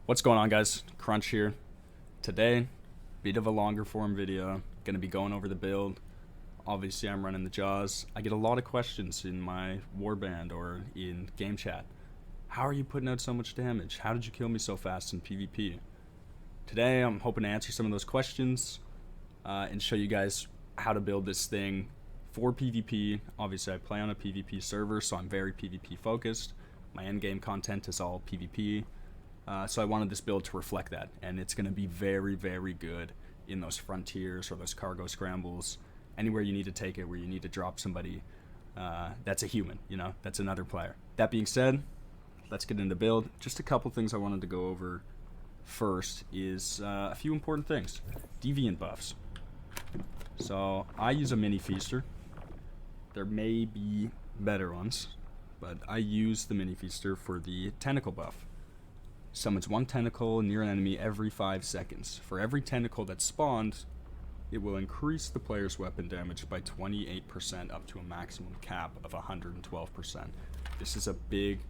What's going on, guys? Crunch here. Today, bit of a longer form video. Gonna be going over the build. Obviously, I'm running the Jaws. I get a lot of questions in my warband or in game chat. How are you putting out so much damage? How did you kill me so fast in PvP? Today, I'm hoping to answer some of those questions and show you guys how to build this thing for PvP. Obviously, I play on a PvP server, so I'm very PvP focused. My endgame content is all PvP. So I wanted this build to reflect that, and it's going to be very, very good in those frontiers or those cargo scrambles, anywhere you need to take it, where you need to drop somebody that's a human, that's another player. That being said, let's get into the build. Just a couple things I wanted to go over. First is a few important things. Deviant buffs. So I use a mini feaster. There may be better ones, but I use the mini feaster for the tentacle buff. Summons one tentacle near an enemy every 5 seconds. For every tentacle that's spawned, it will increase the player's weapon damage by 28% up to a maximum cap of 112%. This is a big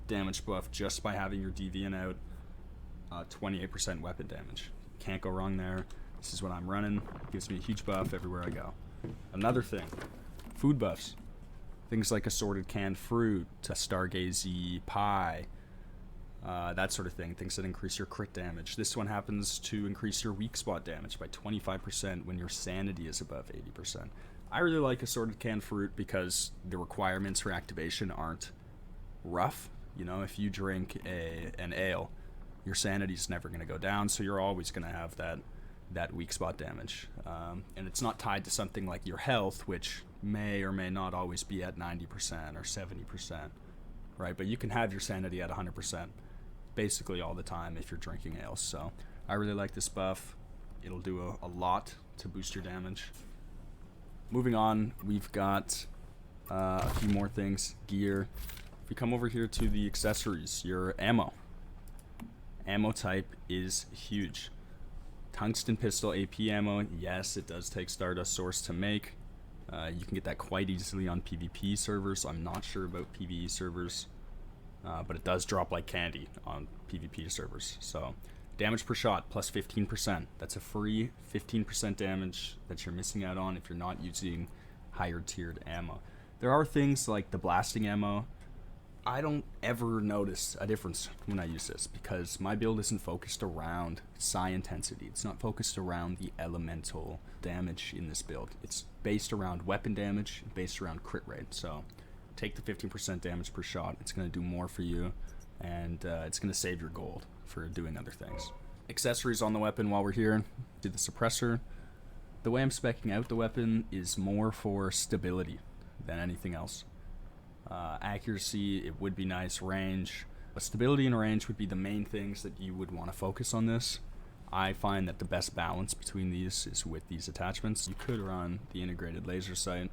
damage buff just by having your Deviant out. 28% weapon damage. Can't go wrong there. This is what I'm running. Gives me a huge buff everywhere I go. Another thing, food buffs. Things like assorted canned fruit, a stargazy pie, that sort of thing. Things that increase your crit damage. This one happens to increase your weak spot damage by 25% when your sanity is above 80%. I really like assorted canned fruit because the requirements for activation aren't rough. If you drink an ale, your sanity's never going to go down, so you're always going to have that weak spot damage. And it's not tied to something like your health, which may or may not always be at 90% or 70%, right? But you can have your sanity at 100% basically all the time if you're drinking ales. So I really like this buff. It'll do a lot to boost your damage. Moving on, we've got a few more things. Gear. If we come over here to the accessories, your ammo. Ammo type is huge. Tungsten pistol AP ammo, yes, it does take Stardust Source to make. You can get that quite easily on PvP servers. I'm not sure about PvE servers, but it does drop like candy on PvP servers. So damage per shot plus 15%. That's a free 15% damage that you're missing out on if you're not using higher tiered ammo. There are things like the blasting ammo. I don't ever notice a difference when I use this because my build isn't focused around psi intensity. It's not focused around the elemental damage in this build. It's based around weapon damage, based around crit rate. So take the 15% damage per shot. It's going to do more for you, and it's going to save your gold for doing other things. Accessories on the weapon while we're here. Do the suppressor. The way I'm speccing out the weapon is more for stability than anything else. Accuracy, it would be nice. Range, but stability and range would be the main things that you would want to focus on this. I find that the best balance between these is with these attachments. You could run the integrated laser sight,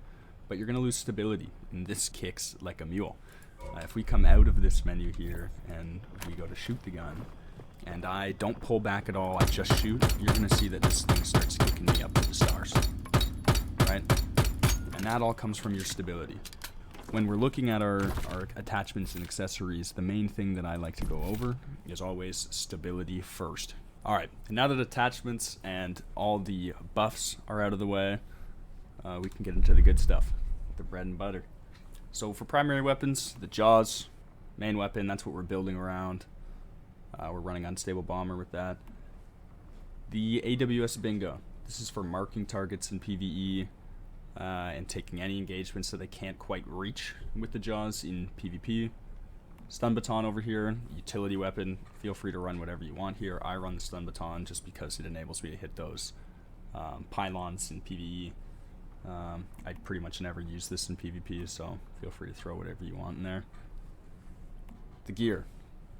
but you're going to lose stability, and this kicks like a mule. If we come out of this menu here and we go to shoot the gun, and I don't pull back at all, I just shoot, you're going to see that this thing starts kicking me up to the stars, right? And that all comes from your stability. When we're looking at our attachments and accessories, the main thing that I like to go over is always stability first. Alright, now that attachments and all the buffs are out of the way, we can get into the good stuff, the bread and butter. So for primary weapons, the Jaws, main weapon, that's what we're building around. We're running Unstable Bomber with that. The AWS Bingo, this is for marking targets in PvE, and taking any engagements that they can't quite reach with the Jaws in PvP. Stun Baton over here, utility weapon. Feel free to run whatever you want here. I run the Stun Baton just because it enables me to hit those pylons in PvE. I pretty much never use this in PvP, so feel free to throw whatever you want in there. The gear.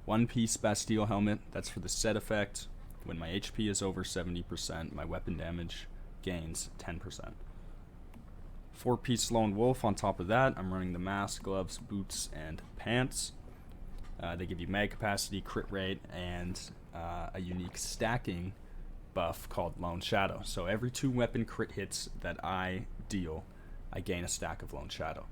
One piece Bastille helmet, that's for the set effect. When my HP is over 70%, my weapon damage gains 10%. 4-piece Lone Wolf on top of that. I'm running the mask, gloves, boots, and pants. They give you mag capacity, crit rate, and a unique stacking buff called Lone Shadow. So every 2 weapon crit hits that I deal, I gain a stack of Lone Shadow.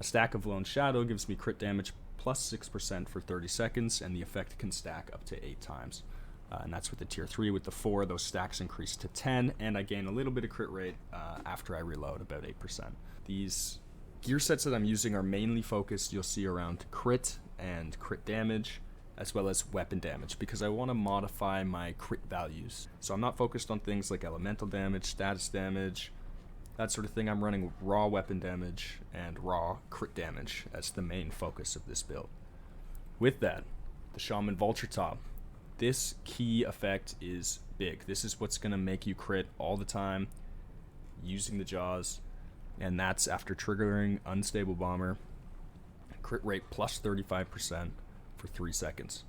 A stack of Lone Shadow gives me crit damage plus 6% for 30 seconds, and the effect can stack up to 8 times. And that's with the tier 3. With the 4, those stacks increase to 10, and I gain a little bit of crit rate after I reload, about 8%. These gear sets that I'm using are mainly focused, you'll see, around crit and crit damage, as well as weapon damage, because I want to modify my crit values. So I'm not focused on things like elemental damage, status damage, that sort of thing. I'm running raw weapon damage and raw crit damage as the main focus of this build. With that, the Shaman Vulture Top. This key effect is big. This is what's going to make you crit all the time using the Jaws, and that's after triggering Unstable Bomber. Crit rate plus 35% for 3 seconds.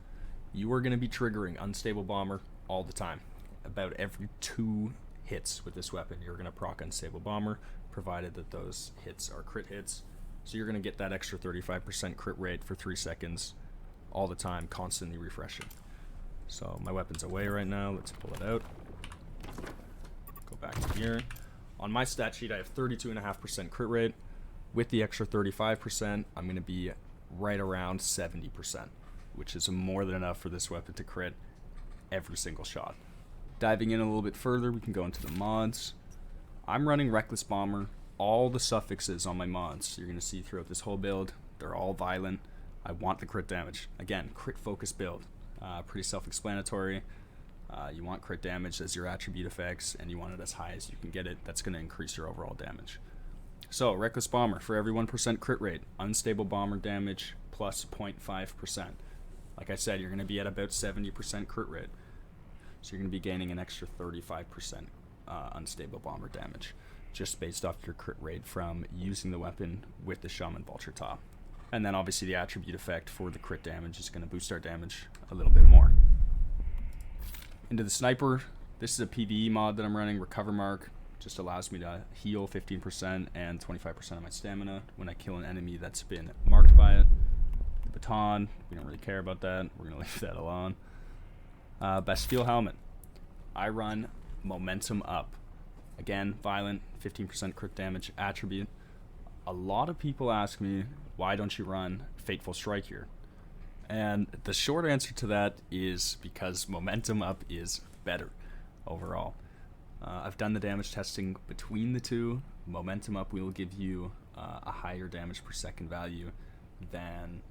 You are going to be triggering Unstable Bomber all the time. About every 2 hits with this weapon, you're going to proc Unstable Bomber, provided that those hits are crit hits. So you're going to get that extra 35% crit rate for 3 seconds all the time, constantly refreshing. So my weapon's away right now. Let's pull it out. Go back to here. On my stat sheet, I have 32.5% crit rate. With the extra 35%, I'm going to be right around 70%, which is more than enough for this weapon to crit every single shot. Diving in a little bit further, we can go into the mods. I'm running Reckless Bomber. All the suffixes on my mods, you're going to see throughout this whole build, they're all violent. I want the crit damage. Again, crit focus build. Pretty self-explanatory. You want crit damage as your attribute effects, and you want it as high as you can get it. That's going to increase your overall damage. So, Reckless Bomber, for every 1% crit rate, Unstable Bomber damage plus 0.5%. Like I said, you're going to be at about 70% crit rate. So you're going to be gaining an extra 35% Unstable Bomber damage, just based off your crit rate from using the weapon with the Shaman Vulture Top. And then obviously the attribute effect for the crit damage is going to boost our damage a little bit more. Into the Sniper, this is a PvE mod that I'm running, Recover Mark. Just allows me to heal 15% and 25% of my stamina when I kill an enemy that's been marked by it. The Baton, we don't really care about that. We're going to leave that alone. Bastille Helmet. I run Momentum Up. Again, violent, 15% crit damage attribute. A lot of people ask me, why don't you run Fateful Strike here? And the short answer to that is because Momentum Up is better overall. I've done the damage testing between the two. Momentum Up will give you a higher damage per second value than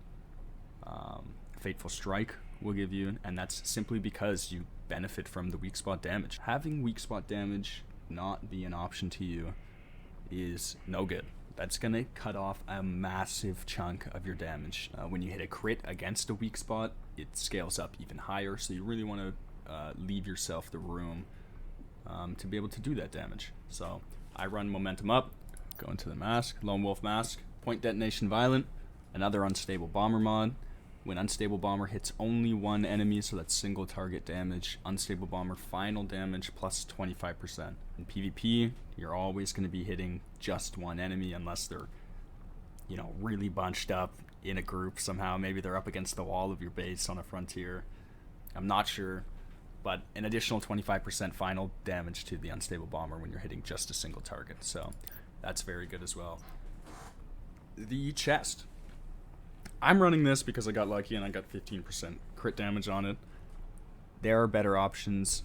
Fateful Strike will give you, and that's simply because you benefit from the weak spot damage. Having weak spot damage not be an option to you is no good. That's going to cut off a massive chunk of your damage. When you hit a crit against a weak spot, it scales up even higher, so you really want to leave yourself the room to be able to do that damage. So I run Momentum Up, go into the mask, Lone Wolf Mask, Point Detonation Violent, another Unstable Bomber mod. When Unstable Bomber hits only one enemy, so that's single target damage, Unstable Bomber final damage plus 25%. In PvP, you're always going to be hitting just one enemy unless they're, really bunched up in a group somehow. Maybe they're up against the wall of your base on a frontier. I'm not sure, but an additional 25% final damage to the Unstable Bomber when you're hitting just a single target. So that's very good as well. The chest. I'm running this because I got lucky and I got 15% crit damage on it. There are better options,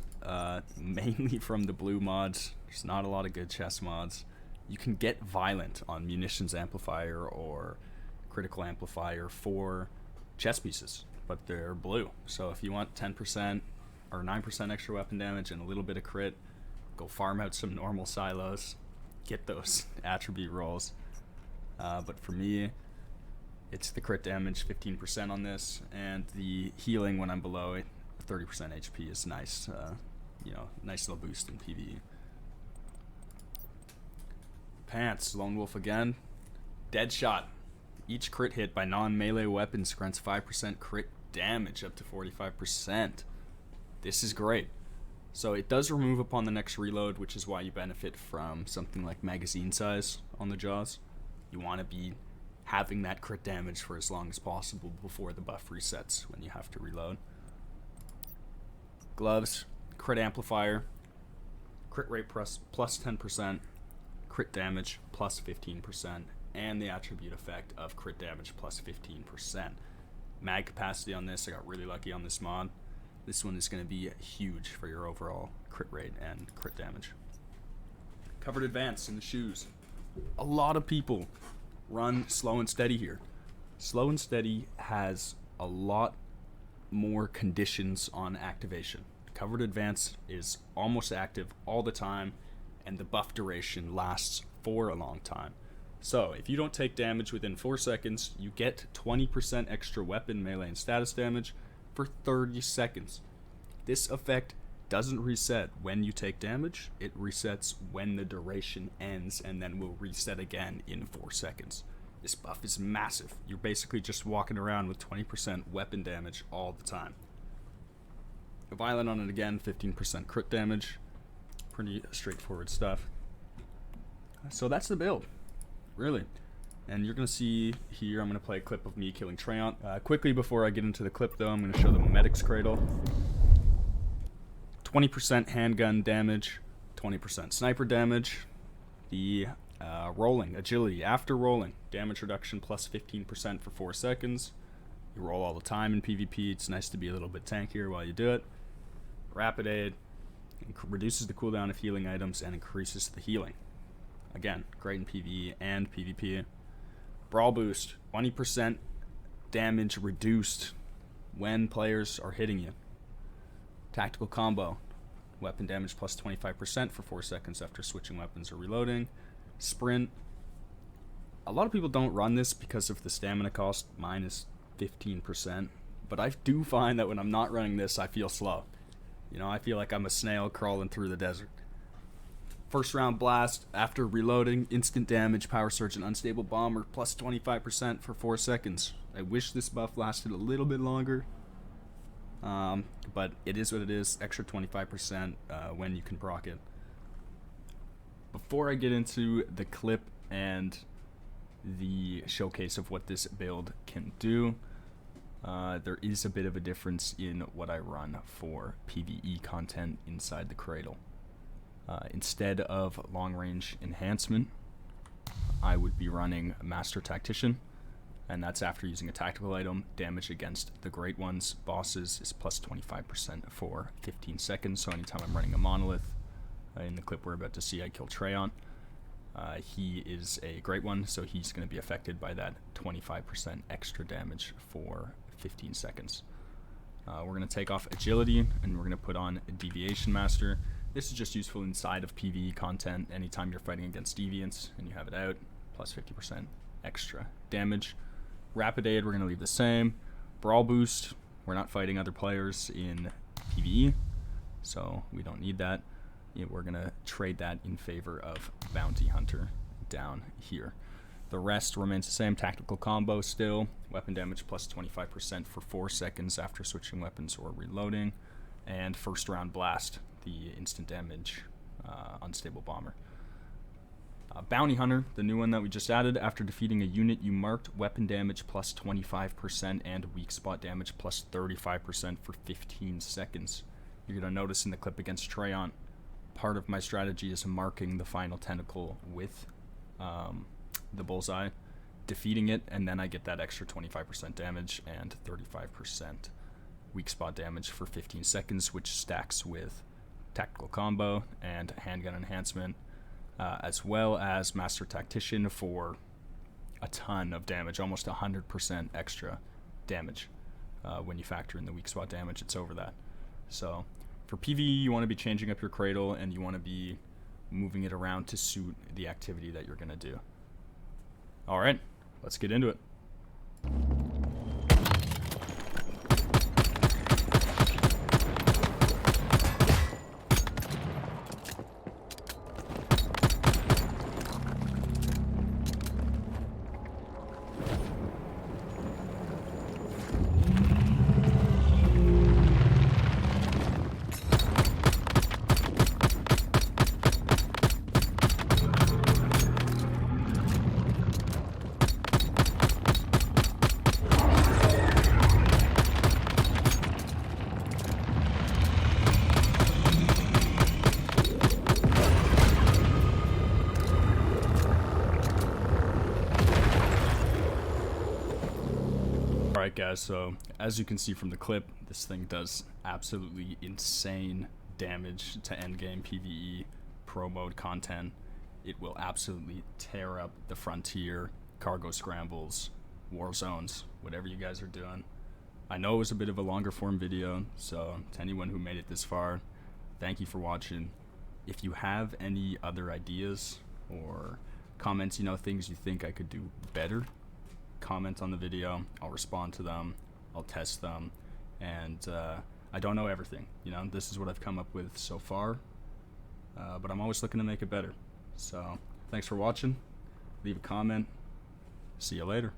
mainly from the blue mods. There's not a lot of good chest mods. You can get Violent on Munitions Amplifier or Critical Amplifier for chest pieces, but they're blue. So if you want 10% or 9% extra weapon damage and a little bit of crit, go farm out some normal silos, get those attribute rolls. But for me, it's the crit damage, 15% on this, and the healing when I'm below it, 30% HP is nice. Nice little boost in PvE. Pants, Lone Wolf again. Deadshot. Each crit hit by non-melee weapons grants 5% crit damage up to 45%. This is great. So it does remove upon the next reload, which is why you benefit from something like magazine size on the Jaws. You want to be having that crit damage for as long as possible before the buff resets when you have to reload. Gloves, crit amplifier, crit rate plus 10%, crit damage plus 15%, and the attribute effect of crit damage plus 15%. Mag capacity on this, I got really lucky on this mod. This one is going to be huge for your overall crit rate and crit damage. Covered advance in the shoes. A lot of people run slow and steady here. Slow and steady has a lot more conditions on activation. Covered advance is almost active all the time, and the buff duration lasts for a long time. So if you don't take damage within 4 seconds, you get 20% extra weapon, melee, and status damage for 30 seconds. This effect doesn't reset when you take damage. It resets when the duration ends, and then will reset again in 4 seconds. This buff is massive. You're basically just walking around with 20% weapon damage all the time. Violent on it again, 15% crit damage. Pretty straightforward stuff. So that's the build, really. And you're going to see here, I'm going to play a clip of me killing Treyant. Quickly before I get into the clip though, I'm going to show them Medic's Cradle. 20% handgun damage, 20% sniper damage. The rolling, agility after rolling, damage reduction plus 15% for 4 seconds. You roll all the time in PvP. It's nice to be a little bit tankier while you do it. Rapid aid, reduces the cooldown of healing items and increases the healing. Again, great in PvE and PvP. Brawl boost, 20% damage reduced when players are hitting you. Tactical combo, weapon damage plus 25% for 4 seconds after switching weapons or reloading. Sprint, a lot of people don't run this because of the stamina cost, minus 15%, but I do find that when I'm not running this, I feel slow. You know, I feel like I'm a snail crawling through the desert. First round blast, after reloading, instant damage, power surge, and unstable bomber, plus 25% for 4 seconds. I wish this buff lasted a little bit longer, but it is what it is, extra 25% when you can proc it. Before I get into the clip and the showcase of what this build can do, there is a bit of a difference in what I run for PvE content inside the Cradle. Instead of long range enhancement, I would be running Master Tactician, and that's after using a tactical item. Damage against the great ones, bosses, is plus 25% for 15 seconds, so anytime I'm running a monolith, in the clip we're about to see, I kill Treyant. He is a great one, so he's going to be affected by that 25% extra damage for 15 seconds. We're going to take off agility, and we're going to put on Deviation Master. This is just useful inside of PvE content. Anytime you're fighting against deviants and you have it out, plus 50% extra damage. Rapid aid, we're going to leave the same. Brawl boost, we're not fighting other players in PvE, so we don't need that. We're going to trade that in favor of Bounty Hunter down here. The rest remains the same. Tactical combo still. Weapon damage plus 25% for 4 seconds after switching weapons or reloading. And first round blast, the instant damage unstable bomber. Bounty Hunter, the new one that we just added. After defeating a unit you marked, weapon damage plus 25% and weak spot damage plus 35% for 15 seconds. You're going to notice in the clip against Treyant, part of my strategy is marking the final tentacle with the bullseye, defeating it, and then I get that extra 25% damage and 35% weak spot damage for 15 seconds, which stacks with tactical combo and handgun enhancement, as well as Master Tactician for a ton of damage, almost 100% extra damage. When you factor in the weak spot damage, it's over that. So for PvE, you want to be changing up your Cradle, and you want to be moving it around to suit the activity that you're going to do. All right, let's get into it. Alright guys, so as you can see from the clip, this thing does absolutely insane damage to endgame PvE pro mode content. It will absolutely tear up the frontier, cargo scrambles, war zones, whatever you guys are doing. I know it was a bit of a longer form video, so to anyone who made it this far, thank you for watching. If you have any other ideas or comments, things you think I could do better, comment on the video. I'll respond to them, I'll test them, and I don't know everything. This is what I've come up with so far, but I'm always looking to make it better. So thanks for watching. Leave a comment. See you later.